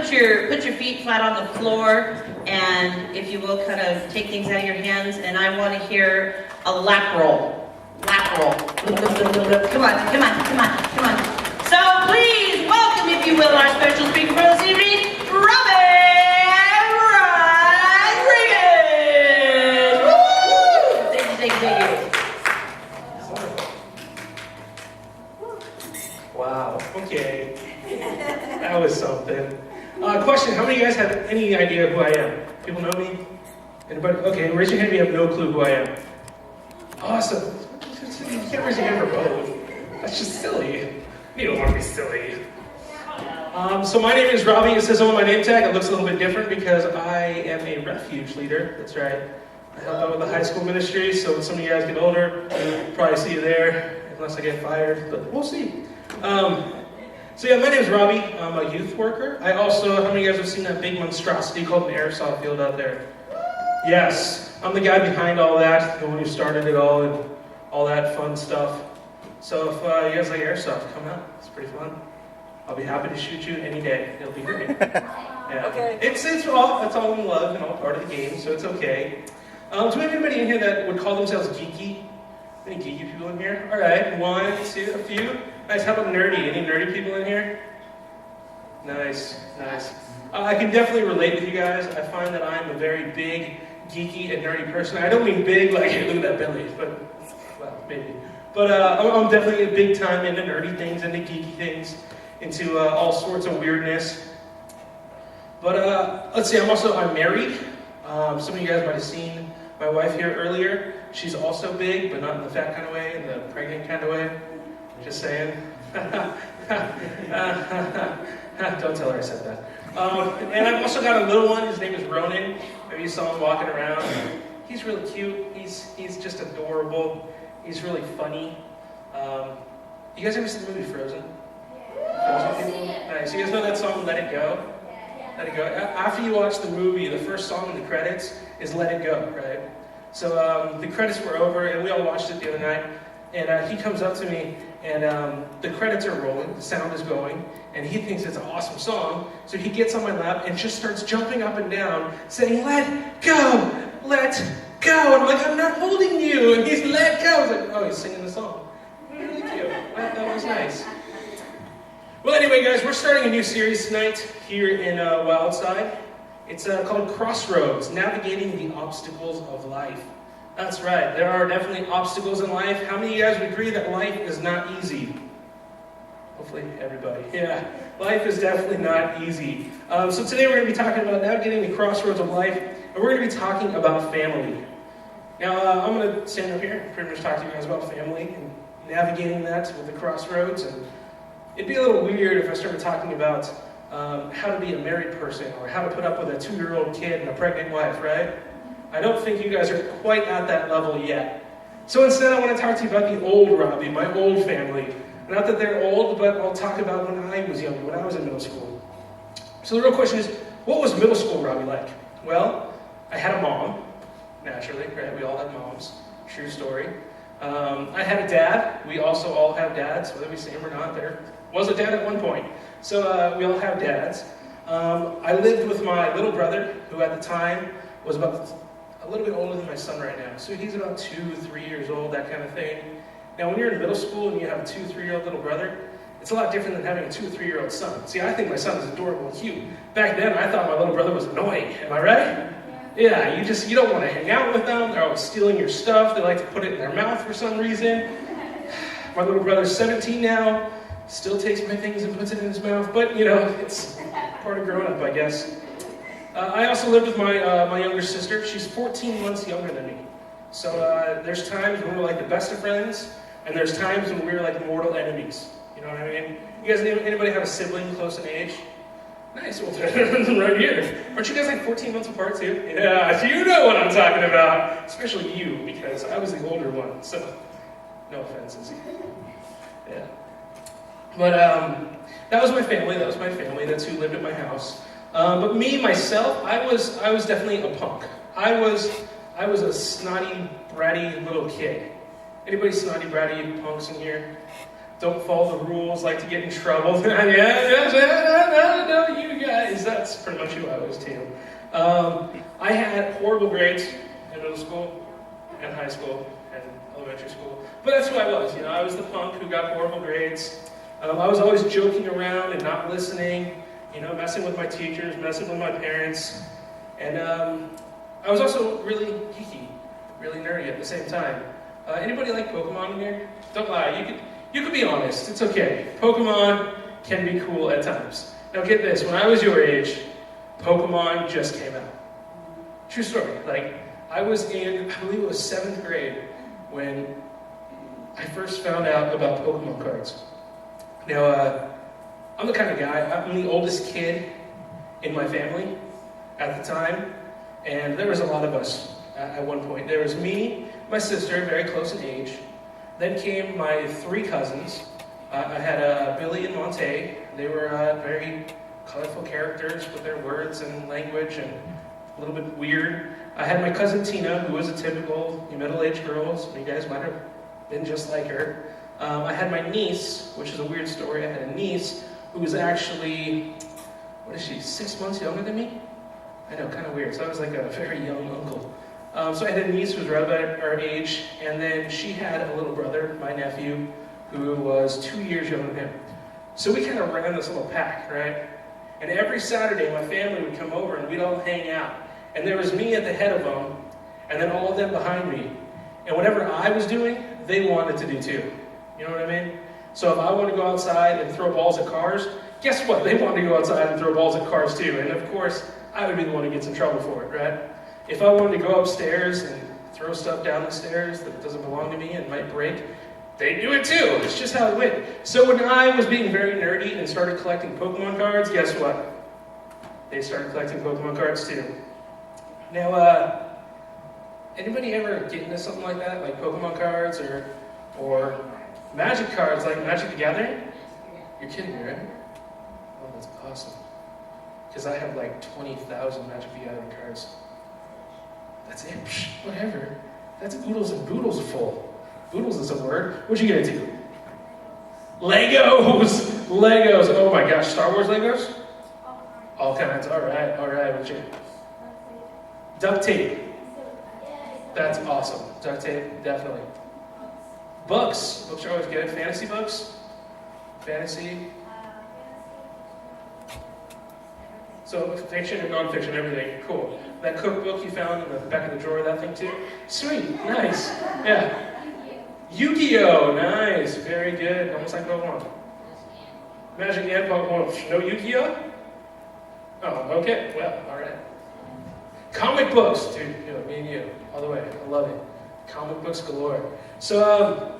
put your feet flat on the floor, and if you will, kind of take things out of your hands, and I want to hear a lap roll. Lap roll. Come on. So please welcome, if you will, our special speaker for this evening, Robby. Thank you. Wow, okay. That was something. Question, how many of you guys have any idea who I am? People know me? Anybody? Okay, raise your hand if you have no clue who I am. Awesome. You can't raise your hand for both. That's just silly. You don't want to be silly. So my name is Robby. It says on my name tag. It looks a little bit different because I am a refuge leader. That's right. I help out with the high school ministry, so when some of you guys get older, I'll probably see you there, unless I get fired, but we'll see. So yeah, my name is Robby. I'm a youth worker. I also, how many of you guys have seen that big monstrosity called an airsoft field out there? Yes, I'm the guy behind all that, the one who started it all and all that fun stuff. So if you guys like airsoft, come out. It's pretty fun. I'll be happy to shoot you any day. It'll be great. Yeah. Okay. It's all in love and all part of the game, so it's okay. Do we have anybody in here that would call themselves geeky? Any geeky people in here? All right, one, two, a few. Nice. How about nerdy? Any nerdy people in here? Nice. I can definitely relate with you guys. I find that I'm a very big, geeky, and nerdy person. I don't mean big like, hey, look at that belly, but, well, maybe. But I'm definitely a big time into nerdy things, into geeky things, into all sorts of weirdness. But let's see, I'm married. Some of you guys might have seen my wife here earlier. She's also big, but not in the fat kind of way, in the pregnant kind of way. Just saying. Don't tell her I said that. And I've also got a little one. His name is Ronan. Maybe you saw him walking around. He's really cute. He's just adorable. He's really funny. You guys ever seen the movie Frozen? Frozen people? Nice. You guys know that song, Let It Go? Let It Go. After you watch the movie, the first song in the credits is Let It Go, right? So the credits were over, and we all watched it the other night. And he comes up to me, and the credits are rolling, the sound is going, and he thinks it's an awesome song. So he gets on my lap and just starts jumping up and down, saying, "Let go, let go." And I'm like, "I'm not holding you." And he's let go. I was like, oh, he's singing the song. Really cute. That was nice. Well, anyway, guys, we're starting a new series tonight here in Wildside. It's called Crossroads-Navigating the Obstacles of Life. That's right, there are definitely obstacles in life. How many of you guys would agree that life is not easy? Hopefully everybody. Yeah, life is definitely not easy. So today we're going to be talking about navigating the crossroads of life, and we're going to be talking about family. Now, I'm going to stand up here and pretty much talk to you guys about family and navigating that with the crossroads. And it'd be a little weird if I started talking about how to be a married person or how to put up with a 2-year-old kid and a pregnant wife, right? I don't think you guys are quite at that level yet. So instead, I want to talk to you about the old Robby, my old family. Not that they're old, but I'll talk about when I was younger, when I was in middle school. So the real question is, what was middle school Robby like? Well, I had a mom, naturally, right? We all have moms. True story. I had a dad. We also all have dads, whether we say them or not. There was a dad at one point. So we all have dads. I lived with my little brother, who at the time was about a little bit older than my son right now. So he's about 2-3 years old, that kind of thing. Now, when you're in middle school and you have a 2-3-year-old little brother, it's a lot different than having a 2-3-year-old son. See, I think my son is adorable and cute. Back then, I thought my little brother was annoying. Am I right? Yeah, you don't want to hang out with them. They're always stealing your stuff. They like to put it in their mouth for some reason. My little brother's 17 now. Still takes my things and puts it in his mouth. But, it's part of growing up, I guess. I also lived with my younger sister. She's 14 months younger than me. So there's times when we're like the best of friends, and there's times when we're like mortal enemies. You know what I mean? You guys, anybody have a sibling close in age? Nice, well, right here. Aren't you guys like 14 months apart too? Yeah, you know what I'm talking about. Especially you, because I was the older one, so no offenses. Yeah. But that was my family. That's who lived at my house. But me, myself, I was definitely a punk. I was a snotty, bratty little kid. Anybody snotty, bratty punks in here? Don't follow the rules, like to get in trouble. No, you guys, was too. I had horrible grades in middle school and high school and elementary school. But that's who I was. I was the punk who got horrible grades. I was always joking around and not listening, messing with my teachers, messing with my parents. And I was also really geeky, really nerdy at the same time. Anybody like Pokemon in here? Don't lie, you could be honest, it's okay. Pokemon can be cool at times. Now get this, when I was your age, Pokemon just came out. True story. I was in, I believe it was 7th grade when I first found out about Pokemon cards. Now, I'm the kind of guy, I'm the oldest kid in my family at the time, and there was a lot of us at one point. There was me, my sister, very close in age. Then came my 3 cousins. I had Billy and Monte. They were very colorful characters with their words and language and a little bit weird. I had my cousin Tina, who was a typical middle-aged girl, so you guys might have been just like her. I had my niece, which is a weird story. I had a niece who was actually, 6 months younger than me? I know, kind of weird. So I was like a very young uncle. So I had a niece who was right about our age, and then she had a little brother, my nephew, who was 2 years younger than him. So we kind of ran this little pack, right? And every Saturday, my family would come over and we'd all hang out. And there was me at the head of them, and then all of them behind me. And whatever I was doing, they wanted to do too. You know what I mean? So if I wanted to go outside and throw balls at cars, guess what? They wanted to go outside and throw balls at cars too. And of course, I would be the one who gets in trouble for it, right? If I wanted to go upstairs and throw stuff down the stairs that doesn't belong to me and might break, they'd do it too. It's just how it went. So when I was being very nerdy and started collecting Pokemon cards, guess what? They started collecting Pokemon cards too. Now, anybody ever get into something like that, like Pokemon cards or Magic cards, like Magic the Gathering? You're kidding me, right? Oh, that's awesome. Because I have like 20,000 Magic the Gathering cards. That's it. Psh, whatever. That's oodles and boodles full. Boodles is a word. What'd you get into? Legos! Legos. Oh my gosh. Star Wars Legos? All kinds. All right. What'd you? Duct tape. That's awesome. Duct tape, definitely. Books. Books are always good. Fantasy books? Fantasy. So fiction and nonfiction, everything. Cool. That cookbook you found in the back of the drawer, that thing too? Sweet. Nice. Yeah. Yu-Gi-Oh! Nice. Very good. Almost like Pokemon. Magic and Pokemon. No Yu-Gi-Oh? Oh, okay. Well, alright. Comic books. Dude, me and you. All the way. I love it. Comic books galore. So,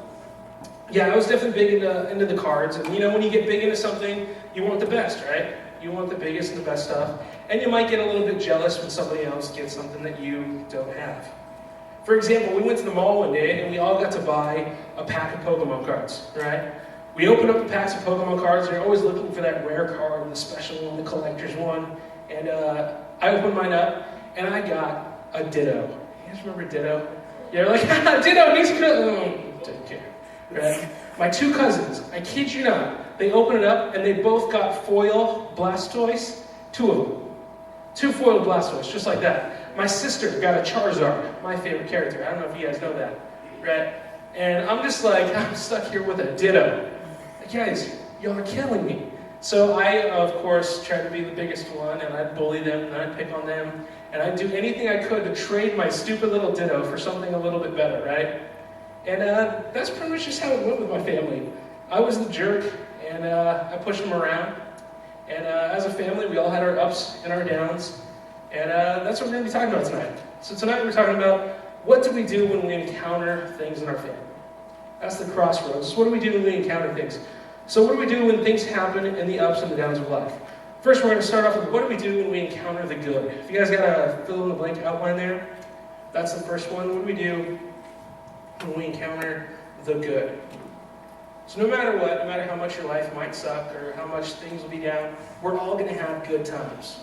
yeah, I was definitely big into the cards. And, when you get big into something, you want the best, right? You want the biggest and the best stuff. And you might get a little bit jealous when somebody else gets something that you don't have. For example, we went to the mall one day and we all got to buy a pack of Pokemon cards, right? We opened up the packs of Pokemon cards and you're always looking for that rare card, the special one, the collector's one. And I opened mine up and I got a Ditto. You guys remember Ditto? You're like, Ditto, he's good. Didn't care, right? My 2 cousins, I kid you not, they opened it up and they both got foil Blastoise, 2 of them. 2 foil Blastoise, just like that. My sister got a Charizard, my favorite character. I don't know if you guys know that, right? And I'm just like, I'm stuck here with a Ditto. Like, guys, y'all are killing me. So I, of course, tried to be the biggest one, and I'd bully them, and I'd pick on them, and I'd do anything I could to trade my stupid little Ditto for something a little bit better, right? And that's pretty much just how it went with my family. I was the jerk, and I pushed them around. And as a family, we all had our ups and our downs. And that's what we're going to be talking about tonight. So tonight we're talking about what do we do when we encounter things in our family. That's the crossroads. What do we do when we encounter things? So what do we do when things happen in the ups and the downs of life? First, we're going to start off with what do we do when we encounter the good? If you guys got a fill-in-the-blank outline there, that's the first one. What do we do when we encounter the good? So no matter what, no matter how much your life might suck or how much things will be down, we're all going to have good times,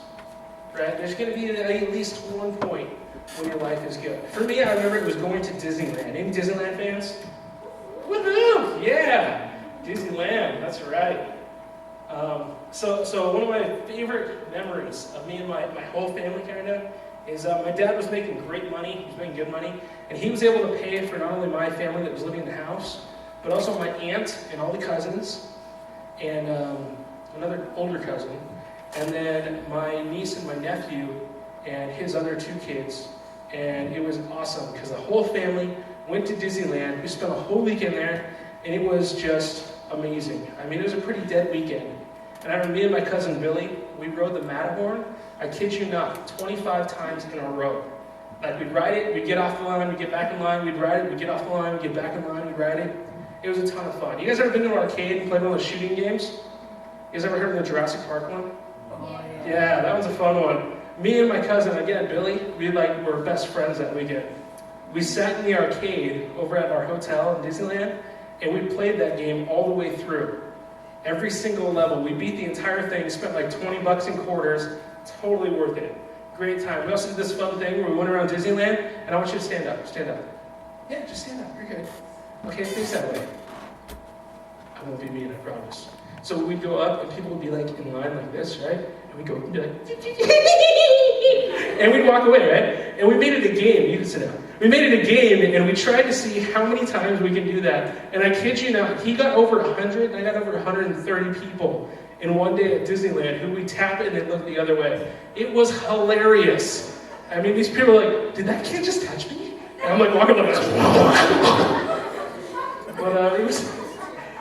right? There's going to be at least one point when your life is good. For me, I remember it was going to Disneyland. Any Disneyland fans? Woohoo! Yeah! Disneyland, that's right. So one of my favorite memories of me and my whole family kind of is my dad was making great money, he was making good money, and he was able to pay for not only my family that was living in the house, but also my aunt and all the cousins, and another older cousin, and then my niece and my nephew and his other 2 kids. And it was awesome because the whole family went to Disneyland. We spent a whole weekend there, and it was just amazing. I mean, it was a pretty dead weekend. And I remember me and my cousin Billy, we rode the Matterhorn, I kid you not, 25 times in a row. Like, we'd ride it, we'd get off the line, we'd get back in line, we'd ride it, we'd get off the line, we'd get back in line, we'd ride it. It was a ton of fun. You guys ever been to an arcade and played one of those shooting games? You guys ever heard of the Jurassic Park one? Oh, Yeah, that was a fun one. Me and my cousin, again, Billy, we were best friends that weekend. We sat in the arcade over at our hotel in Disneyland, and we played that game all the way through. Every single level. We beat the entire thing, spent like $20 in quarters. Totally worth it. Great time. We also did this fun thing where we went around Disneyland, and I want you to stand up. Stand up. Yeah, just stand up. You're good. Okay, face that way. I won't be mean, I promise. So we'd go up, and people would be like in line like this, right? And we'd go and be like, and we'd walk away, right? And we made it a game. You can sit down. We made it a game, and we tried to see how many times we can do that. And I kid you not, he got over 100, and I got over 130 people in one day at Disneyland who we tap it and they look the other way. It was hilarious. I mean, these people are like, did that kid just touch me? And I'm like walking like this. But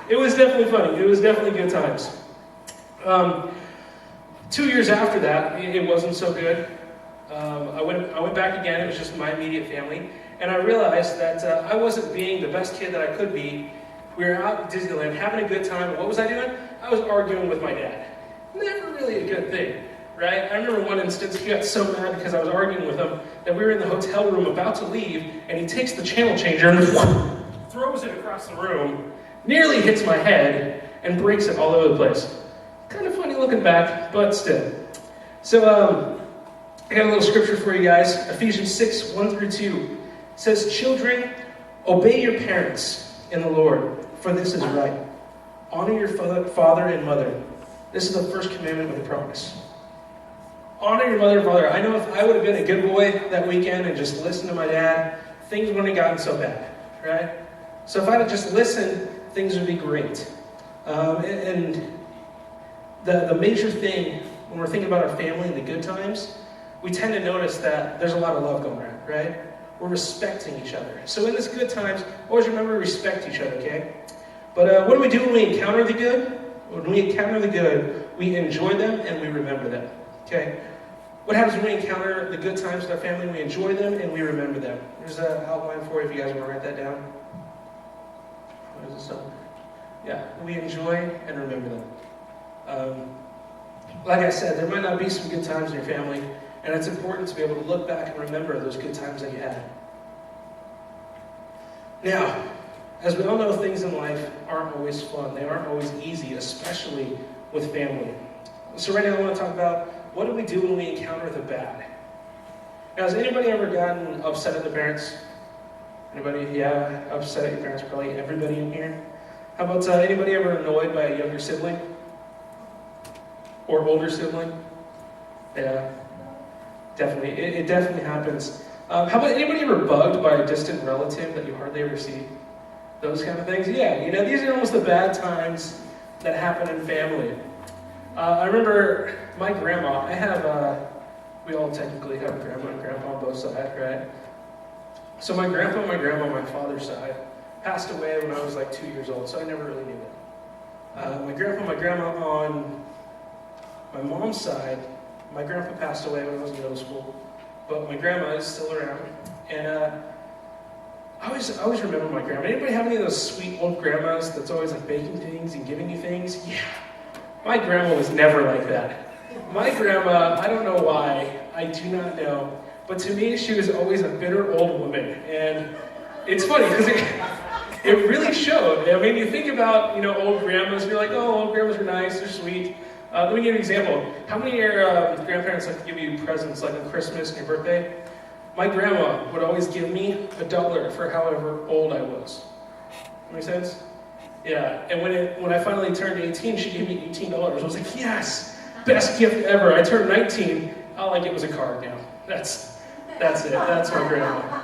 it was definitely funny. It was definitely good times. 2 years after that, it wasn't so good. I went back again. It was just my immediate family, and I realized that I wasn't being the best kid that I could be. We were out at Disneyland having a good time. And what was I doing? I was arguing with my dad. Never really a good thing, right? I remember one instance he got so mad because I was arguing with him that we were in the hotel room about to leave, and he takes the channel changer and throws it across the room, nearly hits my head, and breaks it all over the place. Kind of funny looking back, but still. So, I got a little scripture for you guys. Ephesians 6, 1-2. It says, "Children, obey your parents in the Lord, for this is right. Honor your father and mother. This is the first commandment with a promise." Honor your mother and father. I know if I would have been a good boy that weekend and just listened to my dad, things wouldn't have gotten so bad, right? So if I'd have just listened, things would be great. And the major thing when we're thinking about our family and the good times, we tend to notice that there's a lot of love going on, right? We're respecting each other. So in this good times, always remember to respect each other, okay? But what do we do when we encounter the good? When we encounter the good, we enjoy them and we remember them, okay? What happens when we encounter the good times with our family? We enjoy them and we remember them. There's an outline for you if you guys want to write that down. What is this? Yeah, we enjoy and remember them. Like I said, there might not be some good times in your family, and it's important to be able to look back and remember those good times that you had. Now, as we all know, things in life aren't always fun. They aren't always easy, especially with family. So right now I want to talk about what do we do when we encounter the bad. Now, has anybody ever gotten upset at their parents? Anybody? Yeah, upset at your parents, probably everybody in here. How about anybody ever annoyed by a younger sibling? Or older sibling? Yeah, definitely. It definitely happens. How about anybody ever bugged by a distant relative that you hardly ever see? Those kind of things? Yeah, these are almost the bad times that happen in family. I remember my grandma, we all technically have grandma and grandpa on both sides, right? So my grandpa and my grandma on my father's side passed away when I was like 2 years old, so I never really knew them. My grandpa and my grandma on my mom's side, my grandpa passed away when I was in middle school, but my grandma is still around, and I always remember my grandma. Anybody have any of those sweet old grandmas that's always like baking things and giving you things? Yeah. My grandma was never like that. My grandma, I don't know why, I do not know, but to me she was always a bitter old woman, and it's funny because it really showed. I mean, you think about old grandmas, you're like, oh, old grandmas are nice, they're sweet. Let me give you an example. How many of your grandparents like to give you presents like on Christmas and your birthday? My grandma would always give me $1 for however old I was. Make sense? Yeah, and when I finally turned 18, she gave me $18. I was like, yes, best gift ever. I turned 19, all I get was a card now. That's it, that's my grandma.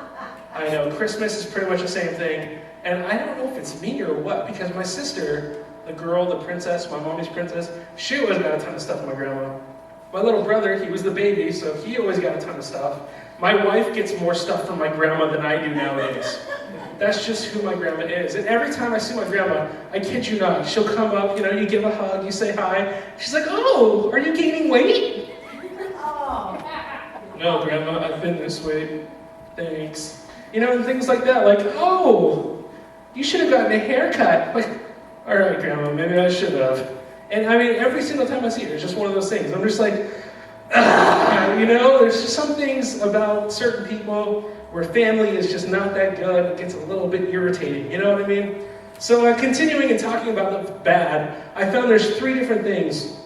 I know, Christmas is pretty much the same thing, and I don't know if it's me or what, because my sister, the girl, the princess, my mommy's princess, she always got a ton of stuff from my grandma. My little brother, he was the baby, so he always got a ton of stuff. My wife gets more stuff from my grandma than I do nowadays. That's just who my grandma is. And every time I see my grandma, I kid you not, she'll come up, you give a hug, you say hi. She's like, oh, are you gaining weight? Oh. No, Grandma, I've been this way. Thanks. And things like that, like, oh, you should have gotten a haircut. Like, all right, Grandma, maybe I should have. And I mean, every single time I see her, it's just one of those things. I'm just like, there's just some things about certain people where family is just not that good. It gets a little bit irritating, you know what I mean? So continuing and talking about the bad, I found there's 3 different things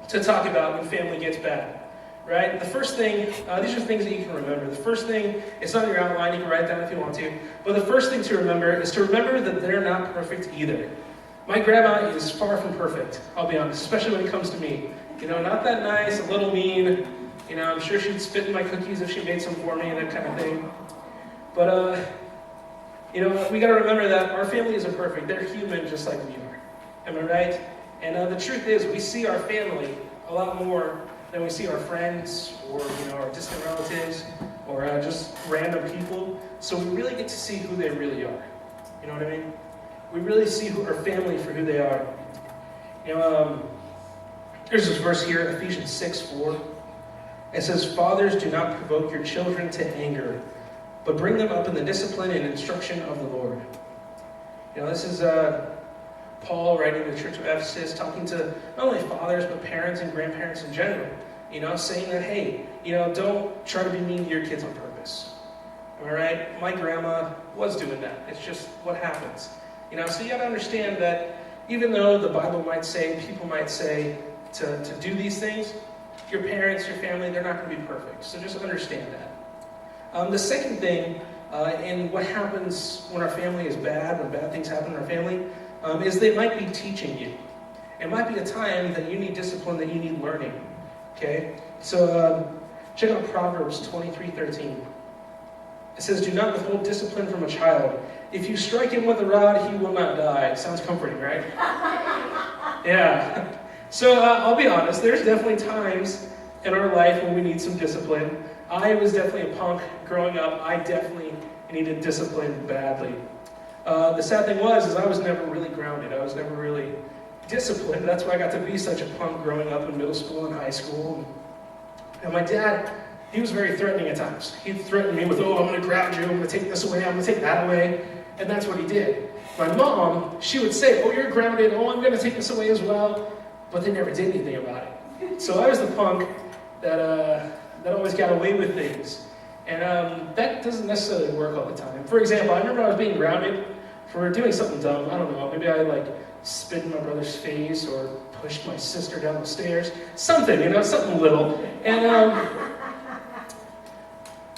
to talk about when family gets bad, right? The first thing, these are things that you can remember. The first thing, it's on your outline, you can write it down if you want to, but the first thing to remember is to remember that they're not perfect either. My grandma is far from perfect, I'll be honest, especially when it comes to me. Not that nice, a little mean. I'm sure she'd spit in my cookies if she made some for me and that kind of thing. But, we got to remember that our family isn't perfect. They're human just like we are. Am I right? And the truth is, we see our family a lot more than we see our friends or, our distant relatives or just random people. So we really get to see who they really are. You know what I mean? We really see our family for who they are. There's this verse here, Ephesians 6:4. It says, fathers, do not provoke your children to anger, but bring them up in the discipline and instruction of the Lord. This is Paul writing to the church of Ephesus, talking to not only fathers, but parents and grandparents in general. Saying that, hey, don't try to be mean to your kids on purpose. Am I right? My grandma was doing that. It's just what happens. So you got to understand that even though the Bible might say, people might say to do these things, your parents, your family, they're not going to be perfect. So just understand that. The second thing in what happens when our family is bad, when bad things happen in our family, is they might be teaching you. It might be a time that you need discipline, that you need learning. Okay? So check out Proverbs 23:13. It says, do not withhold discipline from a child. If you strike him with a rod, he will not die. Sounds comforting, right? Yeah. So I'll be honest, there's definitely times in our life when we need some discipline. I was definitely a punk growing up. I definitely needed discipline badly. The sad thing is I was never really grounded. I was never really disciplined. That's why I got to be such a punk growing up in middle school and high school. And my dad, he was very threatening at times. He'd threaten me with, I'm going to ground you, I'm going to take this away, I'm going to take that away. And that's what he did. My mom, she would say, you're grounded, I'm going to take this away as well. But they never did anything about it. So I was the punk that always got away with things. And that doesn't necessarily work all the time. For example, I remember I was being grounded for doing something dumb. I don't know, maybe I spit in my brother's face or pushed my sister down the stairs. Something, something little. And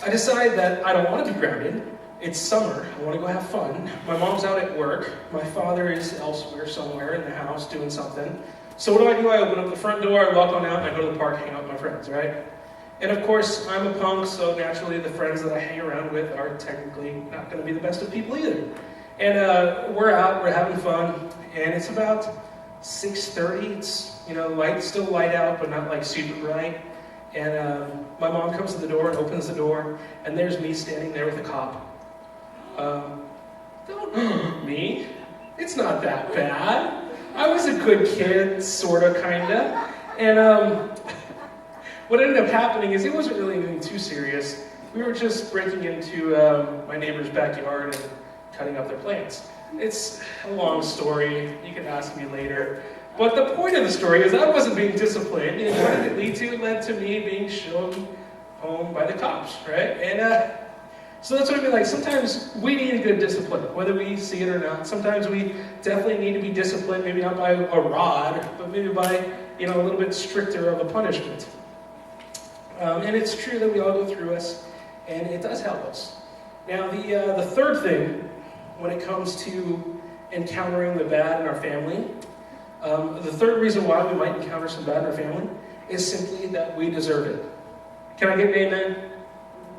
I decide that I don't want to be grounded. It's summer, I want to go have fun. My mom's out at work. My father is elsewhere somewhere in the house doing something. So what do? I open up the front door, I walk on out, and I go to the park, hang out with my friends, right? And of course, I'm a punk, so naturally the friends that I hang around with are technically not going to be the best of people either. And we're out, we're having fun, and it's about 6:30. It's, light, still light out, but not super bright. And my mom comes to the door and opens the door, and there's me standing there with a cop. Don't me. It's not that bad. I was a good kid, sorta, kinda. And what ended up happening is it wasn't really anything too serious. We were just breaking into my neighbor's backyard and cutting up their plants. It's a long story. You can ask me later. But the point of the story is I wasn't being disciplined. And what did it lead to? It led to me being shown home by the cops, right? And so that's what I mean. Like, sometimes we need a good discipline, whether we see it or not. Sometimes we definitely need to be disciplined, maybe not by a rod, but maybe by, a little bit stricter of a punishment. And it's true that we all go through us, and it does help us. Now, the third thing when it comes to encountering the bad in our family. The third reason why we might encounter some bad in our family is simply that we deserve it. Can I get an amen?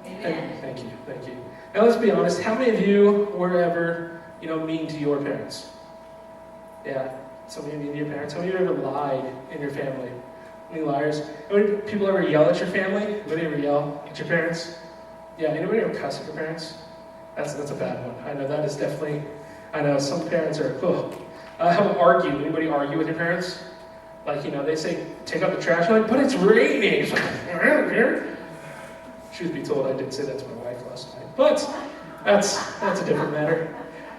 Amen. Thank you. Now let's be honest, how many of you were ever, mean to your parents? Yeah, some of you mean to your parents. How many of you ever lied in your family? Any liars? How many people ever yell at your family? Anybody ever yell at your parents? Yeah, anybody ever cuss at your parents? That's a bad one. I know that is definitely, I know some parents are, how argue? Anybody argue with your parents? Like, they say, take out the trash. You're like, but it's raining. It's like, I don't care. Truth be told, I did say that to my wife last night. But that's a different matter.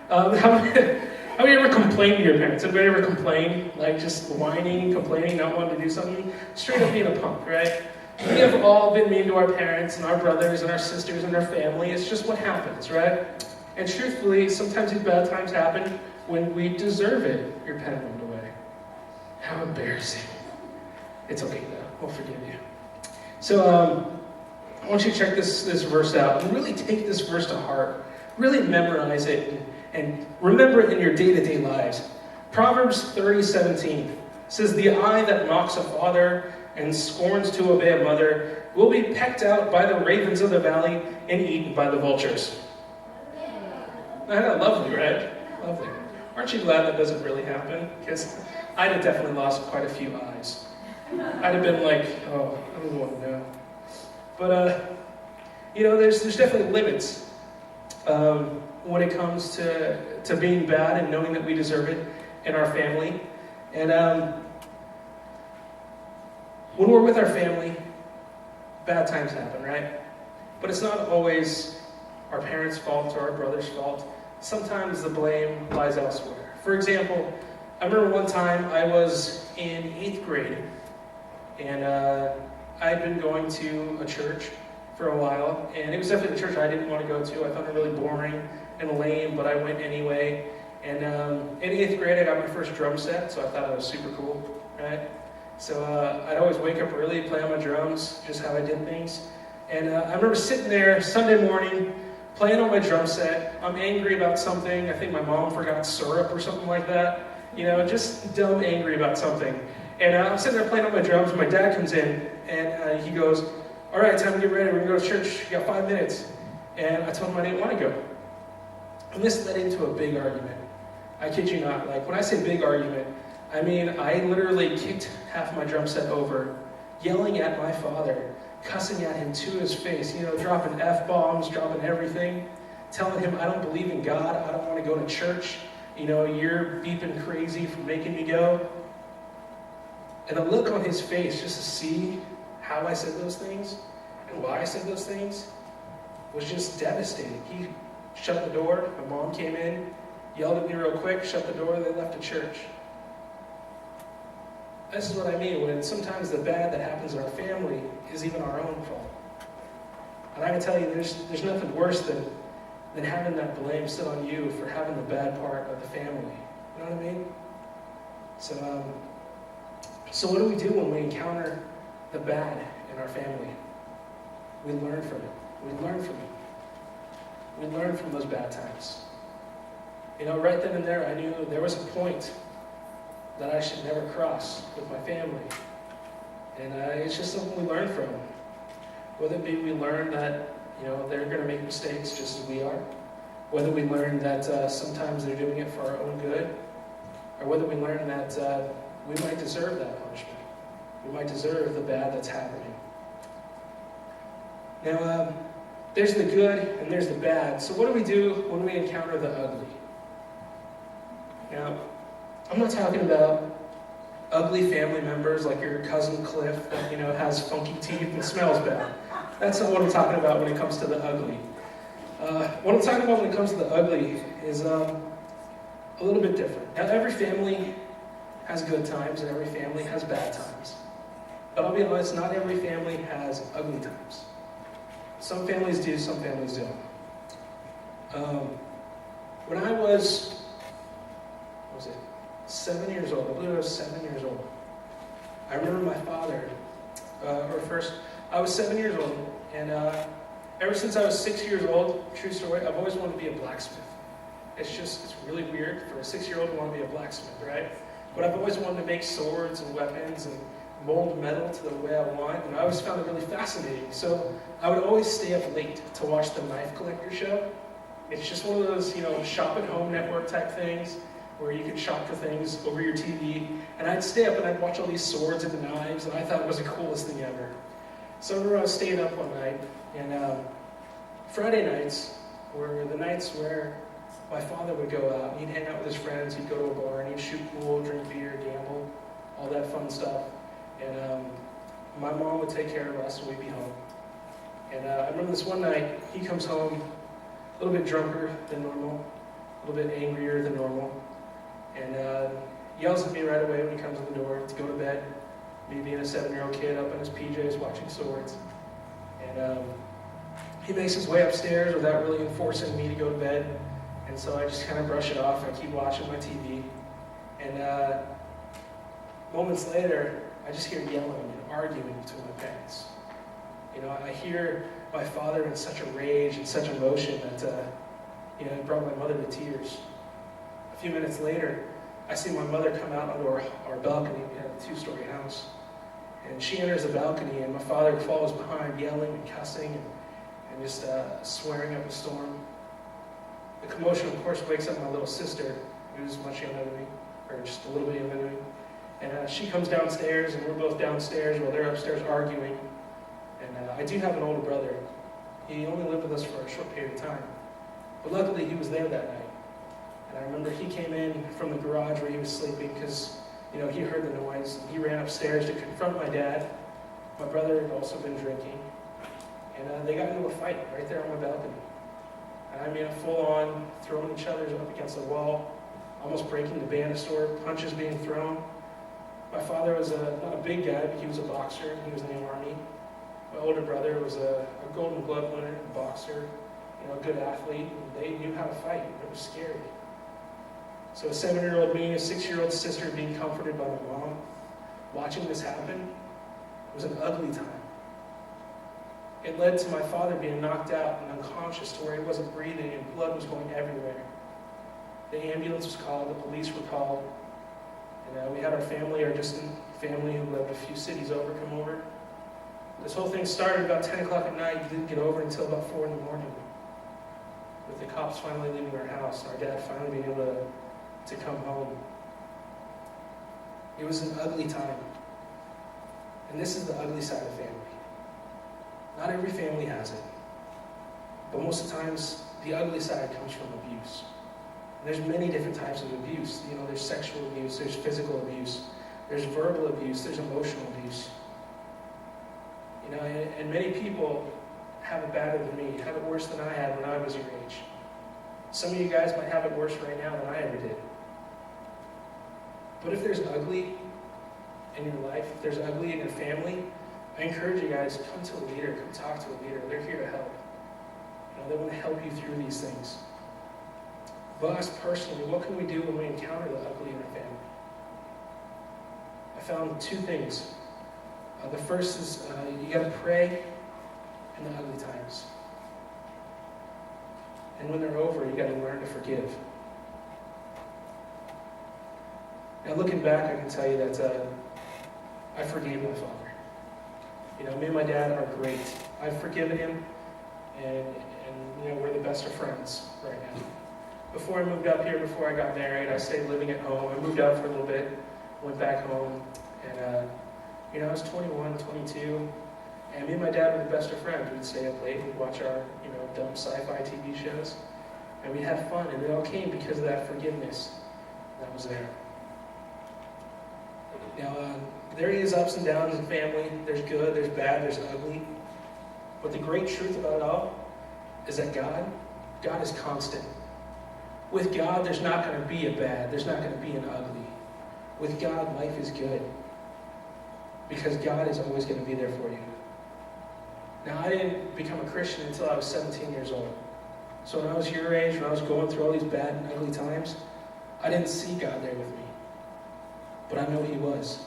How many ever complained to your parents? Anybody ever complain? Like just whining, complaining, not wanting to do something? Straight up being a punk, right? We have all been mean to our parents and our brothers and our sisters and our family. It's just what happens, right? And truthfully, sometimes these bad times happen when we deserve it. Your pen went away. How embarrassing. It's okay though. We'll forgive you. So I want you to check this verse out and really take this verse to heart. Really memorize it and remember it in your day-to-day lives. Proverbs 30:17 says, "The eye that mocks a father and scorns to obey a mother will be pecked out by the ravens of the valley and eaten by the vultures." Lovely, right? Lovely. Aren't you glad that doesn't really happen? Because I'd have definitely lost quite a few eyes. I'd have been like, oh, I don't even want to know. But, there's definitely limits when it comes to being bad and knowing that we deserve it in our family. And when we're with our family, bad times happen, right? But it's not always our parents' fault or our brother's fault. Sometimes the blame lies elsewhere. For example, I remember one time I was in 8th grade, and I had been going to a church for a while, and it was definitely a church I didn't want to go to. I found it really boring and lame, but I went anyway. And in 8th grade, I got my first drum set, so I thought it was super cool, right? So I'd always wake up early, play on my drums, just how I did things. And I remember sitting there Sunday morning, playing on my drum set. I'm angry about something. I think my mom forgot syrup or something like that. Just dumb angry about something. And I'm sitting there playing on my drums, and my dad comes in, and he goes, "All right, time to get ready. We're going to go to church. You got 5 minutes." And I told him I didn't want to go. And this led into a big argument. I kid you not. Like, when I say big argument, I mean, I literally kicked half my drum set over, yelling at my father, cussing at him to his face, dropping F-bombs, dropping everything, telling him I don't believe in God, I don't want to go to church, you're beeping crazy for making me go. And the look on his face, just to see how I said those things and why I said those things, was just devastating. He shut the door, my mom came in, yelled at me real quick, shut the door, they left the church. This is what I mean, when sometimes the bad that happens in our family is even our own fault. And I can tell you, there's nothing worse than having that blame sit on you for having the bad part of the family. You know what I mean? So what do we do when we encounter the bad in our family? We learn from it. We learn from those bad times. Right then and there, I knew there was a point that I should never cross with my family. And it's just something we learn from. Whether it be we learn that, they're going to make mistakes just as we are. Whether we learn that sometimes they're doing it for our own good. Or whether we learn that we might deserve that punishment. We might deserve the bad that's happening. Now, there's the good and there's the bad. So what do we do when we encounter the ugly? Now, I'm not talking about ugly family members like your cousin Cliff that, has funky teeth and smells bad. That's not what I'm talking about when it comes to the ugly. What I'm talking about when it comes to the ugly is a little bit different. Now, every family has good times and every family has bad times. But I'll be honest, not every family has ugly times. Some families do, some families don't. When I was 7 years old, I believe I was 7 years old, I remember my father, I was 7 years old, and ever since I was 6 years old, true story, I've always wanted to be a blacksmith. It's really weird for a 6-year-old to want to be a blacksmith, right? But I've always wanted to make swords and weapons and mold metal to the way I want, and I always found it really fascinating. So I would always stay up late to watch the Knife Collector show. It's just one of those, shop at home network type things where you can shop for things over your TV. And I'd stay up and I'd watch all these swords and knives, and I thought it was the coolest thing ever. So I remember I was staying up one night, and Friday nights were the nights where my father would go out, and he'd hang out with his friends, he'd go to a bar, and he'd shoot pool, drink beer, gamble, all that fun stuff. And my mom would take care of us, and we'd be home. And I remember this one night, he comes home a little bit drunker than normal, a little bit angrier than normal, and yells at me right away when he comes in the door to go to bed. Me being a 7-year-old kid up in his PJs watching swords. And he makes his way upstairs without really enforcing me to go to bed. And so I just kind of brush it off. I keep watching my TV. And moments later, I just hear yelling and arguing between my parents. I hear my father in such a rage and such emotion that it brought my mother to tears. A few minutes later, I see my mother come out onto our balcony. We had a 2-story house. And she enters the balcony, and my father follows behind, yelling and cussing and just swearing up a storm. The commotion, of course, wakes up my little sister, who's much younger than me, or just a little bit younger than me. And she comes downstairs, and we're both downstairs while they're upstairs arguing. And I do have an older brother. He only lived with us for a short period of time. But luckily, he was there that night. And I remember he came in from the garage where he was sleeping because, he heard the noise. And he ran upstairs to confront my dad. My brother had also been drinking. And they got into a fight right there on my balcony. And I mean, a full-on throwing each other up against the wall, almost breaking the banister, punches being thrown. My father was not a big guy, but he was a boxer. He was in the Army. My older brother was a Golden Glove winner, a boxer, a good athlete, and they knew how to fight. It was scary. So a 7-year-old me, a 6-year-old sister being comforted by my mom, watching this happen was an ugly time. It led to my father being knocked out and unconscious to where he wasn't breathing and blood was going everywhere. The ambulance was called, the police were called, and we had our family, our distant family who lived a few cities over, come over. This whole thing started about 10 o'clock at night. Didn't get over until about 4 in the morning. With the cops finally leaving our house, our dad finally being able to come home. It was an ugly time. And this is the ugly side of family. Not every family has it. But most of the times, the ugly side comes from abuse. And there's many different types of abuse. There's sexual abuse, there's physical abuse, there's verbal abuse, there's emotional abuse. And many people have it better than me, have it worse than I had when I was your age. Some of you guys might have it worse right now than I ever did. But if there's ugly in your life, if there's ugly in your family, I encourage you guys, come to a leader, come talk to a leader. They're here to help. They want to help you through these things. But us personally, what can we do when we encounter the ugly in our family? I found 2 things. The first is you got to pray in the ugly times. And when they're over, you got to learn to forgive. Now, looking back, I can tell you that I forgave my father. Me and my dad are great. I've forgiven him, and we're the best of friends right now. Before I moved up here, before I got married, I stayed living at home. I moved out for a little bit, went back home, and I was 21, 22, and me and my dad were the best of friends. We'd stay up late, we'd watch our, dumb sci-fi TV shows, and we'd have fun, and it all came because of that forgiveness that was there. Now, there is ups and downs in family. There's good, there's bad, there's ugly. But the great truth about it all is that God is constant. With God, there's not going to be a bad, there's not going to be an ugly. With God, life is good. Because God is always going to be there for you. Now, I didn't become a Christian until I was 17 years old. So when I was your age, when I was going through all these bad and ugly times, I didn't see God there with me. But I know He was.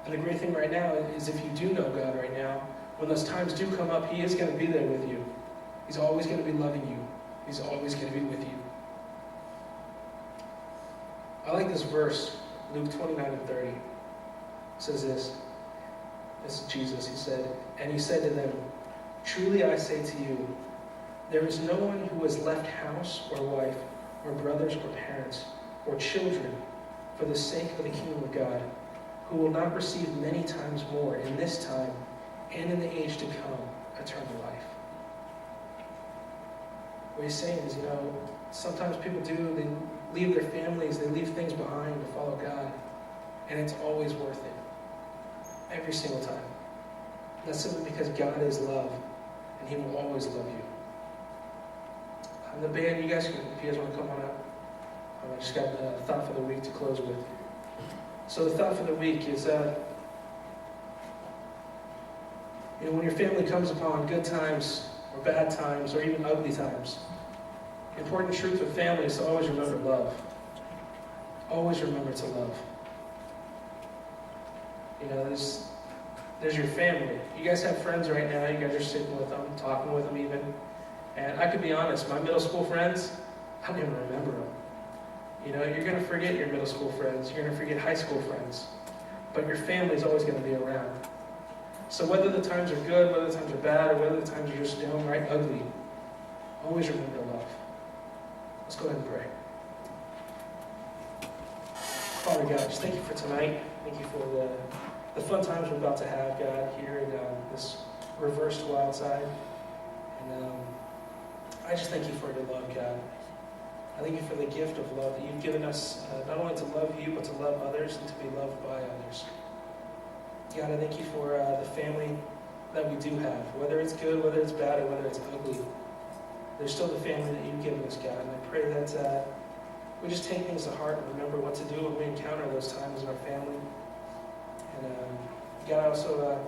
And the great thing right now is if you do know God right now, when those times do come up, He is going to be there with you. He's always going to be loving you. He's always going to be with you. I like this verse, Luke 29:30. It says this. This is Jesus. He said, and he said to them, truly I say to you, there is no one who has left house or wife or brothers or parents or children for the sake of the kingdom of God, who will not receive many times more in this time and in the age to come eternal life. What he's saying is, sometimes people they leave their families, they leave things behind to follow God, and it's always worth it. Every single time. That's simply because God is love, and he will always love you. The band, if you guys want to come on up. I just got the thought for the week to close with. So the thought for the week is, when your family comes upon good times, or bad times, or even ugly times, the important truth of family is to always remember love. Always remember to love. There's your family. You guys have friends right now. You guys are sitting with them, talking with them even. And I could be honest, my middle school friends, I don't even remember them. You're going to forget your middle school friends. You're going to forget high school friends. But your family is always going to be around. So whether the times are good, whether the times are bad, or whether the times are just downright ugly, always remember love. Let's go ahead and pray. Father God, just thank you for tonight. Thank you for the fun times we're about to have, God, here in this reversed wild side. And I just thank you for your love, God. I thank you for the gift of love that you've given us, not only to love you, but to love others and to be loved by others. God, I thank you for the family that we do have, whether it's good, whether it's bad, or whether it's ugly. There's still the family that you've given us, God. And I pray that we just take things to heart and remember what to do when we encounter those times in our family. And God, I also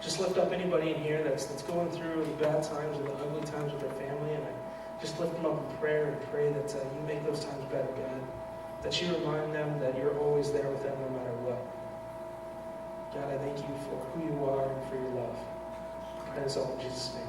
just lift up anybody in here that's going through the bad times or the ugly times with their family, and I just lift them up in prayer and pray that you make those times better, God. That you remind them that you're always there with them no matter what. God, I thank you for who you are and for your love. I pray this all in Jesus' name.